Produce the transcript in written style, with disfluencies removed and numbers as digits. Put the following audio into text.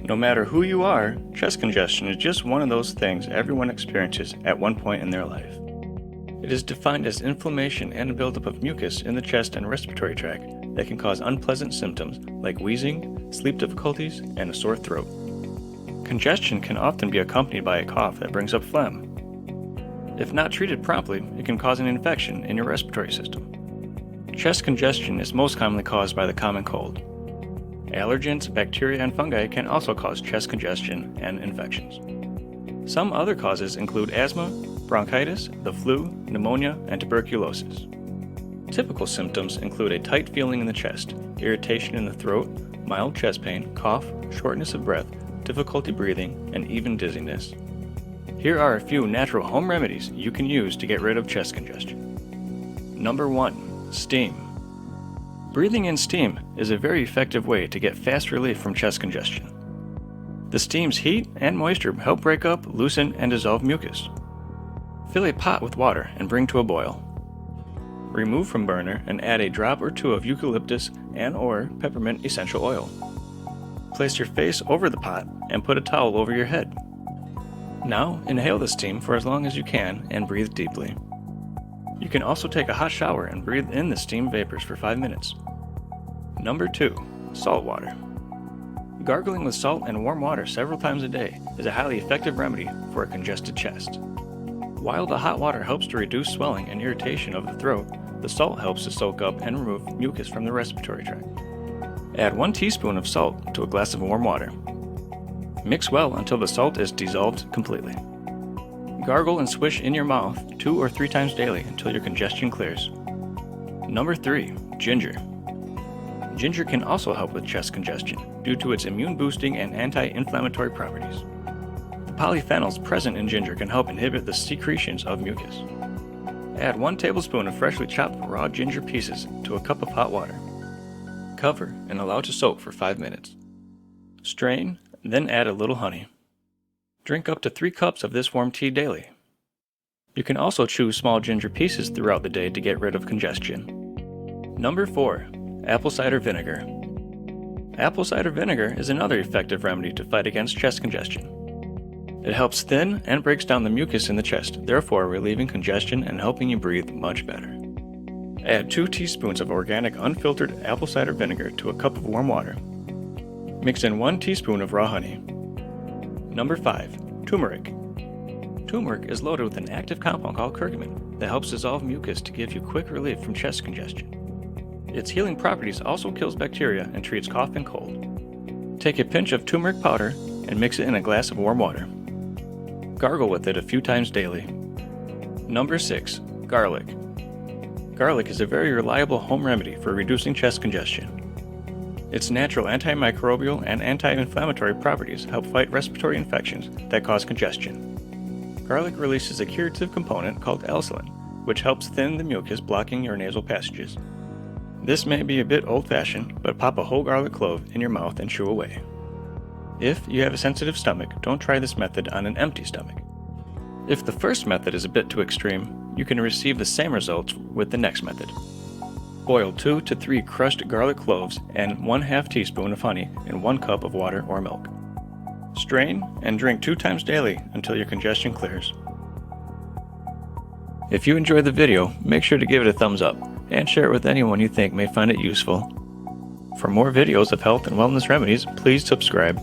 No matter who you are, chest congestion is just one of those things everyone experiences at one point in their life. It is defined as inflammation and buildup of mucus in the chest and respiratory tract that can cause unpleasant symptoms like wheezing, sleep difficulties, and a sore throat. Congestion can often be accompanied by a cough that brings up phlegm. If not treated promptly, it can cause an infection in your respiratory system. Chest congestion is most commonly caused by the common cold. Allergens, bacteria, and fungi can also cause chest congestion and infections. Some other causes include asthma, bronchitis, the flu, pneumonia, and tuberculosis. Typical symptoms include a tight feeling in the chest, irritation in the throat, mild chest pain, cough, shortness of breath, difficulty breathing, and even dizziness. Here are a few natural home remedies you can use to get rid of chest congestion. Number 1. Steam. Breathing in steam is a very effective way to get fast relief from chest congestion. The steam's heat and moisture help break up, loosen, and dissolve mucus. Fill a pot with water and bring to a boil. Remove from burner and add a drop or two of eucalyptus and/or peppermint essential oil. Place your face over the pot and put a towel over your head. Now inhale the steam for as long as you can and breathe deeply. You can also take a hot shower and breathe in the steam vapors for 5 minutes. Number 2. Salt water. Gargling with salt and warm water several times a day is a highly effective remedy for a congested chest. While the hot water helps to reduce swelling and irritation of the throat, the salt helps to soak up and remove mucus from the respiratory tract. Add 1 teaspoon of salt to a glass of warm water. Mix well until the salt is dissolved completely. Gargle and swish in your mouth 2 or 3 times daily until your congestion clears. Number 3. Ginger. Ginger can also help with chest congestion due to its immune-boosting and anti-inflammatory properties. The polyphenols present in ginger can help inhibit the secretions of mucus. Add 1 tablespoon of freshly chopped raw ginger pieces to a cup of hot water. Cover and allow to soak for 5 minutes. Strain, then add a little honey. Drink up to 3 cups of this warm tea daily. You can also chew small ginger pieces throughout the day to get rid of congestion. Number 4. Apple cider vinegar. Apple cider vinegar is another effective remedy to fight against chest congestion. It helps thin and breaks down the mucus in the chest, therefore relieving congestion and helping you breathe much better. Add 2 teaspoons of organic unfiltered apple cider vinegar to a cup of warm water. Mix in 1 teaspoon of raw honey. Number 5. Turmeric. Turmeric is loaded with an active compound called curcumin that helps dissolve mucus to give you quick relief from chest congestion. Its healing properties also kills bacteria and treats cough and cold. Take a pinch of turmeric powder and mix it in a glass of warm water. Gargle with it a few times daily. Number 6. Garlic. Garlic is a very reliable home remedy for reducing chest congestion. Its natural antimicrobial and anti-inflammatory properties help fight respiratory infections that cause congestion. Garlic releases a curative component called allicin, which helps thin the mucus blocking your nasal passages. This may be a bit old-fashioned, but pop a whole garlic clove in your mouth and chew away. If you have a sensitive stomach, don't try this method on an empty stomach. If the first method is a bit too extreme, you can receive the same results with the next method. Boil 2 to 3 crushed garlic cloves and 1/2 teaspoon of honey in 1 cup of water or milk. Strain and drink 2 times daily until your congestion clears. If you enjoyed the video, make sure to give it a thumbs up and share it with anyone you think may find it useful. For more videos of health and wellness remedies, please subscribe.